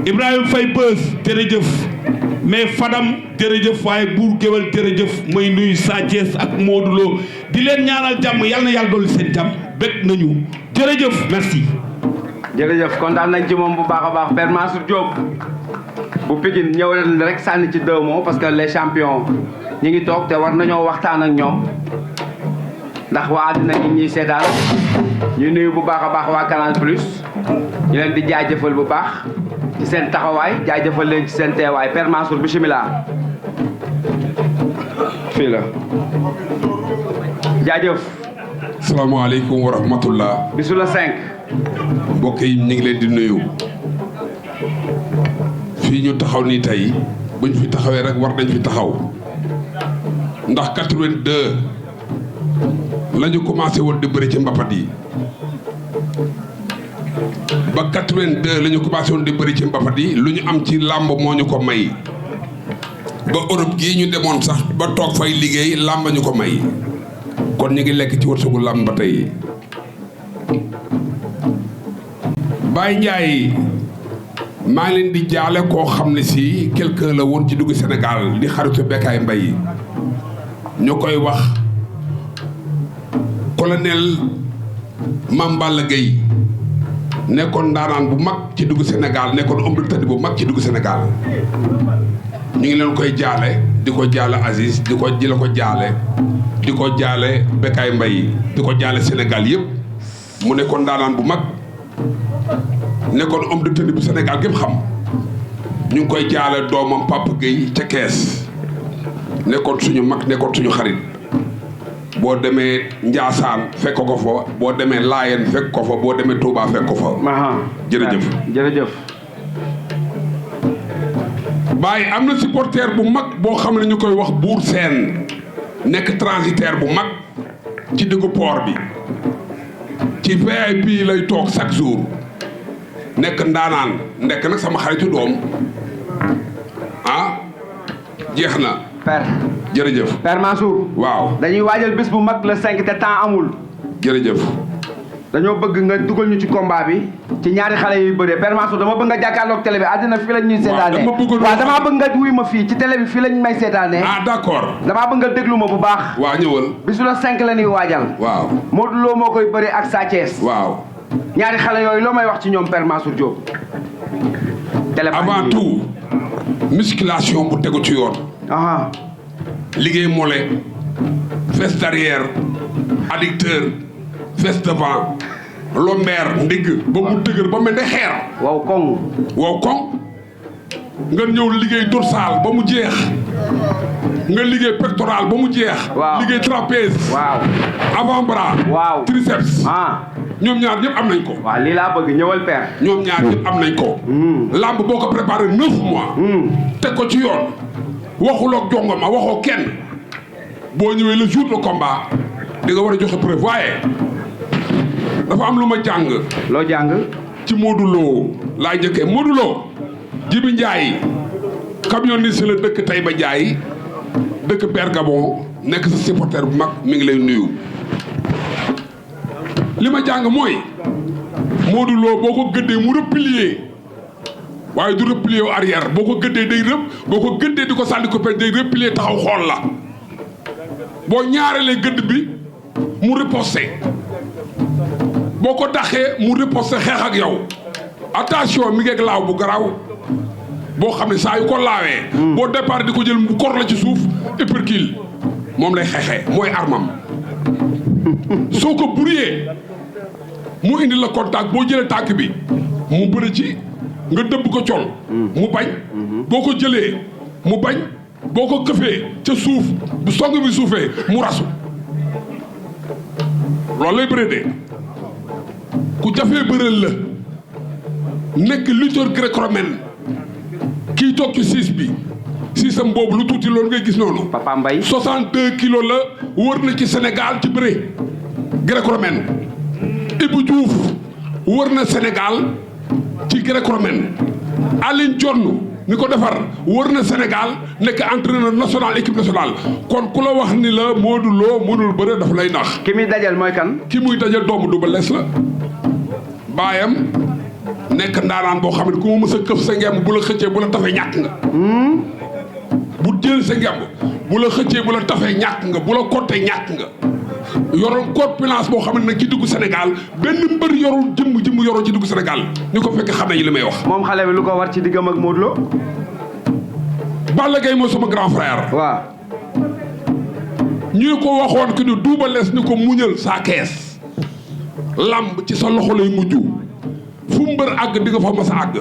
Ibrahima Faye Beuz jërëjëf mais Fadam jërëjëf waaye buur géwél jërëjëf may nuyu Sa Thiès ak Modou Lo di leen ñaanal jàmm yal na yàlla dolli seen jàmm bëgg nañu jërëjëf merci. jërëjëf kontaan nañ ci moom bu baax a baax Père Mansour Diop bu Pikine ñëw leen rek sànni ci 2 mots parce que les champions ñi ngi toog te war nañoo waxtaan ak ñoom ndax waa àddina ñi ñuy seetaan ñu nuyu bu baax a baax waa Canal Plus ñu leen di jaajëfal bu baax ci seen taxawaay jaajëfal leen ci seen teewaay Père Mansour bismillah fii la jaajëf. salaamaaleykum wa rahmatullah. bisu la 5. mbokk yi ñu ngi leen di nuyu fii ñu taxaw nii tey buñ fi taxawee rek war nañ fi taxaw ndax 82 la ñu commencé woon di bëri ci mbapat yi ba 82 la ñu commencé woon di bëri ci mbapat yi lu ñu am ci làmb moo ñu ko may ba Europe gii ñu demoon sax ba toog fay liggéey làmb ñu ko may kon ñu ngi lekk ci wërsëgu làmb ba tey. Baye Ndiaye maa ngi leen di jaale koo xam ne si quelqu'un la woon ci dugg Sénégal di xaritu Bécaye Mbaye ñu koy wax colonel Mame Balla Gueye nekkoon ndaanaan bu mag ci dugg Sénégal nekkoon homme de tenue bu mag ci dugg Sénégal ñu ngi leen koy jaale di ko jaale Aziz di la ko jaale di ko jaale Bécaye Mbaye di ko jaale Sénégal yëpp mu nekkoon ndaanaan bu mag nekkoon homme de tenue bu Sénégal gépp xam ñu ngi koy jaale doomam Papa Gueye ca Kees nekkoon suñu mag nekkoon suñu xarit boo demee Njaasaan fekk ko fa boo demee Laayeen fekk ko fa boo demee Touba fekk ko fa. jërëjëf jërëjëf. Baye am na supporter bu mag boo xam ne ñu koy wax Buur Seen nekk transitaire bu mag ci diggu port bi ci VIP lay toog chaque jour nekk ndaanaan nekk nag sama xaritu doom jeex na. Père. jërëjëf. Père Mansour. waaw dañuy waajal bis bu mag le 5 te temps amul. jërëjëf. dañoo bëgg nga dugal ñu ci combat bi ci ñaari xale yuy bëree Père Mansour dama bëgg nga jàkkaarloog télé bi àddina fii lañ ñuy seetaanee. waaw damaa bëgg nga wuy ma fii ci télé bi fii lañ may seetaanee. d'accord. damaa bëgg nga déglu ma bu baax. waaw ñëwal. bisu la 5 la ñuy waajal. waaw. Modou Lo moo koy bëree ak Sa Thiès. waaw. ñaari xale yooyu loo may wax ci ñoom Père Mansour Diop. avant tout musculation bu tegu ci yoon. liggéey mollet fesse d'arrière adducteur fesse devant lombaire ndigg ba mu dëgër ba mel ne xeer. wow koŋ. wow koŋ nga ñëw liggéey dorsal ba mu jeex nga liggéey pectoral ba mu jeex. waaw liggéey trapèze. waaw avant-bras. waaw triceps. ñoom ñaar ñëpp am nañ ko. waaw lii laa bëgg ñëwal Père. ñoom ñaar ñëpp am nañ ko. lamb boo ko préparé 9 mois. teg ko ci yoon. waxuloog jongoma waxoo kenn boo ñëwee le jour de combat di nga war a joxe preuve waaye dafa am lu ma jàng. loo jàng. ci Modou Lo laa njëkkee Modou Lo Jibi Ndiaye camionniste la dëkk Taïba Ndiaye dëkk Bergamo nekk sa supporter bu mag mi ngi lay nuyu. li ma jàng mooy Modou Lo boo ko gëddee mu replier waaye du replier wu arrière boo ko gëddee day boo ko gëddee di ko sànni ko pe day replier taxaw xool la boo ñaarelee gëdd bi mu riposté boo ko daxee mu riposté xeex ak yow attention mi ngeeg laaw bu garaaw boo xam ne saa yu ko laawee. boo départ di ko jël mu kor la ci suuf uppercut moom lay xeexee mooy armam soo ko brouillé mu indi la contact boo jëlee tànk bi mu bëri ci. nga dëbb ko col mu bañ boo ko jëlee mu bañ boo ko këfee ca suuf bu song bi suufee mu rasu loolu lay bëree de ku jafee bëreel la nekk lutteur gréco-romaine kii toog ci siis bi siisam boobu lu tuuti loolu ngay gis noonu. Papa Mbaye 62 kilos la wër na ci Sénégal ci bëre gréco-romaine Ibou Diouf wër na Sénégal ci gréco-romaine Aline Dione mi ko defar wër na Sénégal nekk entraîneur national équipe nationale kon ku la wax ni la Modou Lo mënul bëre daf lay nax. ki muy dajal mooy kan. ki muy dajal doomu Double Less la baayam nekk ndaanaan boo xam ne ku ma mës a këf sa ngemb bu la xëccee bu la tafee ñàkk nga. bu jël sa ngemb bu la xëccee bu la tafee ñàkk nga bu la kottee ñàkk nga. yoroon corpulence boo xam ne nag ci dugg Sénégal benn mbër yorul jëmm yorul ci dugg Sénégal ñu ko fekk xam nañu li may wax. moom xale bi lu ko war ci diggam ak Modou Lo. Balla Gaye mooy sama grand frère. waaw. ñu ko waxoon que ni Double Less ni ko muñal saa kees. lamb ci sa loxo lay mujj. fu mbër àgg di nga fa mas a àgg.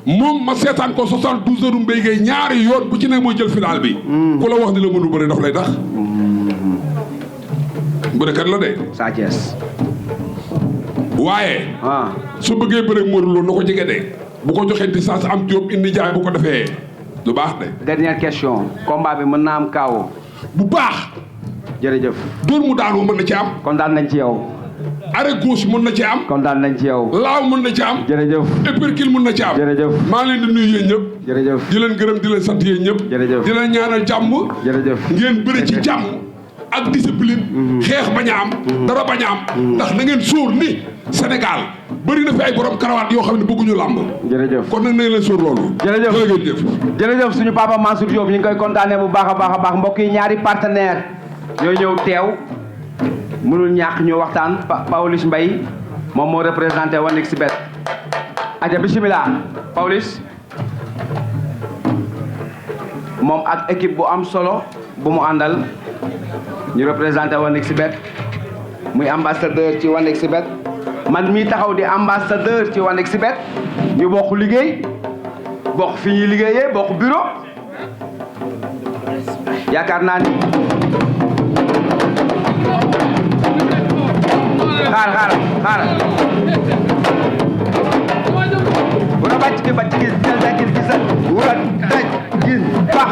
moom ma seetaan ko 72 heures Mbaye Gueye ñaari yoon bu ci ne mooy jël final bi. ku la wax ni la mënu bëri daf lay tax. bërekat la de. Sa Thiès. waaye. su bëggee bëre Modou Lo na ko jege de. bu ko joxee distance am Diop indi jaay bu ko defee du baax de. dernière question. combat bi mën naa am KO. bu baax. jërëjëf. dóor mu daanu mën na ci am. kontaan nañ ci yow. arrêt gauche mën na ci am. kontaan nañ ci yow. laaw mën na ci am. jërëjëf. épercule mën na ci am. jërëjëf. maa leen di nuyu yéen ñëpp. jërëjëf. di leen gërëm di leen sant yéen ñëpp. jërëjëf. di leen ñaanal jàmm. jërëjëf. ngeen bëri ci jàmm. ak discipline. xeex bañ a am. dara bañ a am. ndax na ngeen sóor ni Sénégal bëri na fi ay borom karawaat yoo xam ne bëgguñu làmb. jërëjëf. kon nag na ngeen leen sóor loolu. jërëjëf. jërëjëf suñu papa Mansour Diop ñu ngi koy kontaanee bu baax a baax mbokk yi ñaari partenaire ñoo ñëw teew mënul ñàkk ñu waxtaan Pawlish Mbaye moom moo représenté 1xBet. aja bismillah Pawlish moom ak équipe bu am solo bu mu àndal ñu représenté 1xBet muy ambassadeur ci 1xBet man mii taxaw di ambassadeur ci 1xBet ñu bokk liggéey bokk fi ñuy liggéeyee bokk bureau yaakaar naa ni xaaral wala bàcc gi dal gis wala daj gis bax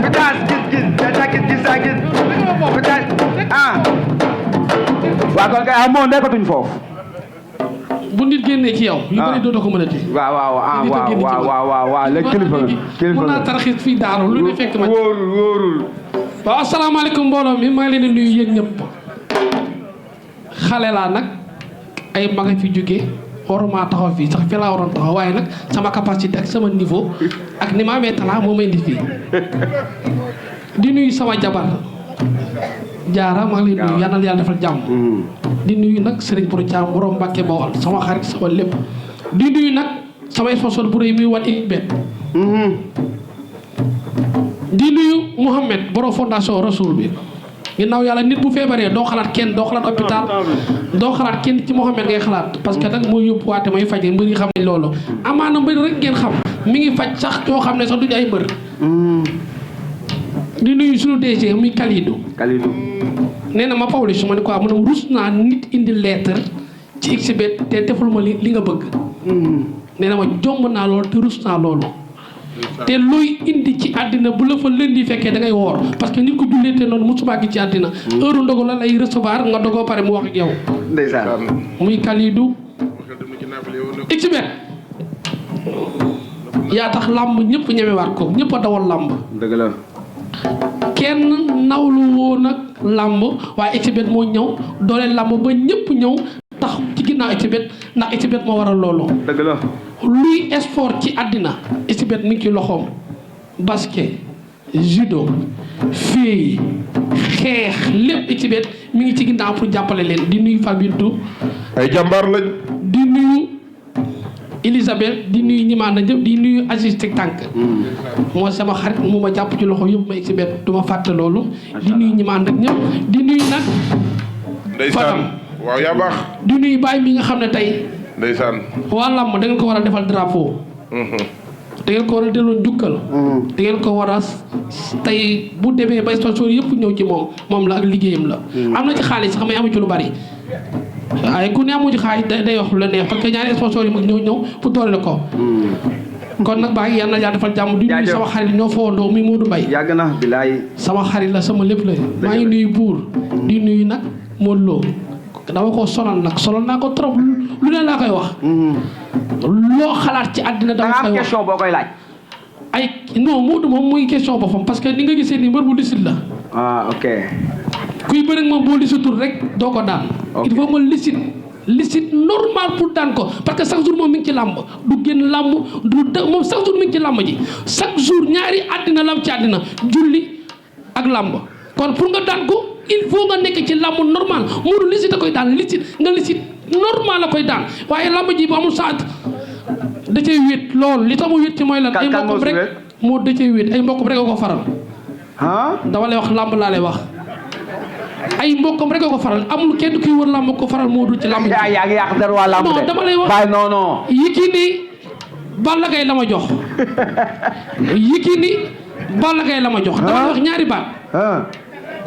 pitaas gis pitaas waa kon kay moo nekkatuñ foofu bu nit génnee ci yow. yu bëri dootoo ko mën a téye. waaw léegi kilifa mun naa tarxis fii daaru lu ne fekk ma. wóorul. waaw asalaamaaleykum mbooloo mi maa ngi leen di nuyu yéen ñëpp. xale laa nag ay mag a fi jóge waruma taxaw fii sax fi laa waroon taxaw waaye nag sama capacité ak sama niveau ak ni ma amee talent moo may indi fii. di nuyu sama jabar jaara maa ngi leen nuyu yal na yàlla defal jàmm. di nuyu nag Serigne Bourou Thiam borom Mbacke Bawal sama xarit sama lépp. di nuyu nag sama sponsor bu rëy muy 1xBet. di nuyu Mouhamed borom fondation Rasoul bi. ginnaaw yàlla nit bu feebaree doo xalaat kenn doo xalaat hôpital doo xalaat kenn ci Mouhamed ngay xalaat parce que nag mooy yóbbuwaate may faj mbër yi xam nañ loolu. amaana mbër rek ngeen xam mi ngi faj sax ñoo xam ne sax duñu ay mbër. di nuyu suñu DG muy Kalidou. nee na ma Pawlish ma ne quoi mu ne rus naa nit indi lettre ci xBet te deful ma li nga bëgg. nee na ma jomb naa loolu te rus naa loolu. te looy indi ci àddina bu la fa lëndi fekkee da ngay woor parce que nit ko jullee te noonu musuma gi ci àddina. heure ndogu la lay recevoir nga dogoo pare mu wax ak yow. ndeysaan. muy Kalidou. xBet yaa tax làmb ñëpp ñemewaat ko ñëpp a dawal làmb. dëgg la. kenn nawlu woon nag làmb waaye xBet moo ñëw doole làmb ba ñëpp ñëw tax ci ginnaaw xBet ndax xBet moo waral loolu. dëgg la. luy sport ci àddina xBet mi ngi ci loxoom basket judo fii xeex lépp xBet mi ngi ci ginnaaw pour jàppale leen di nuyu Fabintou ay jàmbaar lañ. di nuyu Elisabeth di nuyu ñimaan na ñëpp di nuyu Aziz Tek Tànk moo sama xarit mu ma jàpp ci loxo yëpp ma xBet du ma fàtte loolu di nuyu ñimaan nag ñëpp di nuyu nag Fadam waaw yaa baax. di nuyu Baye mi nga xam ne tey ndeysaan. waa làmb da ngeen ko war a defal drapeau da ngeen ko war a delloo njukkal da ngeen ko war a tey bu demee ba sponsor yëpp ñëw ci moom la ak liggéeyam la am na ci xaalis sax may amu ci lu bari waaye ku ne amu ci xaalis day wax lu la neex parce que ñaari sponsor yi mag ñëw pour doole ko kon nag baa ngi yal na yàlla defal jàmm di nuyu sama xarit ñoo fowandoo muy Modou Mbaye yàgg na bilaay sama xarit la sama lépp la maa ngi nuyu buur di nuyu nag Modou Lo dama ko sonal naa ko trop lu ne laa koy wax loo xalaat ci àddina dama koy wax question boo koy laaj ay non Modou moom muy question boppam parce que ni nga gisee ni mbër bu lisit la ok kuy bëri moom boo lisitul rek doo ko daan il faut nga lisit licite normal pour daan ko parce que chaque jour moom mi ngi ci làmb du génn làmb moom chaque jour mi ngi ci làmb ji chaque jour ñaari àddina lam ci àddina julli ak làmb kon pour nga daan ko il faut nga nekk ci làmb normal Modou licite a koy daan licite nga licite normal la koy daan waaye làmb ji bu amul saat da cay wéet lool li tax mu wéet ci mooy lan ay mbokkam rek moo da cay wéet ay mbokkam rek a ko faral dama lay wax làmb laa lay wax ay mbokkam rek a ko faral amul kenn kuy wër làmb ko faral Modou ci làmb ji yaa ngi yàq dara waa làmb de non dama lay wax bàyyi non Yékini Balla Gaye la ma jox Yékini Balla Gaye la ma jox dama lay wax ñaari baat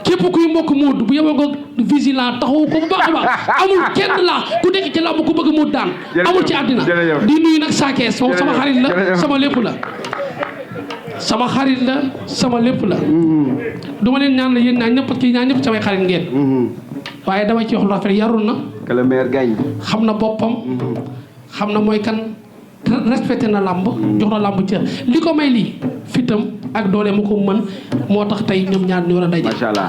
képp kuy mbokk Modou bu yeboo nga vigilant taxaw ko bu baax a baax amul kenn la ku nekk ci làmb ku bëgg Modou daan amul ci àddina di nuyu nag Sa Thiès moom sama xarit la sama lépp la sama xarit la sama lépp la du ma leen ñaan la yéen ñaan ñëpp parce que ñaan ñëpp samay xarit ngeen waaye dama ci wax lu rafet yarul na que le maire gagne xam na boppam xam na mooy kan respecté na làmb jox na làmb cër li ko may lii fitam ak doole mu ko mën moo tax tey ñoom ñaar ñu war a daje. Macha Allah.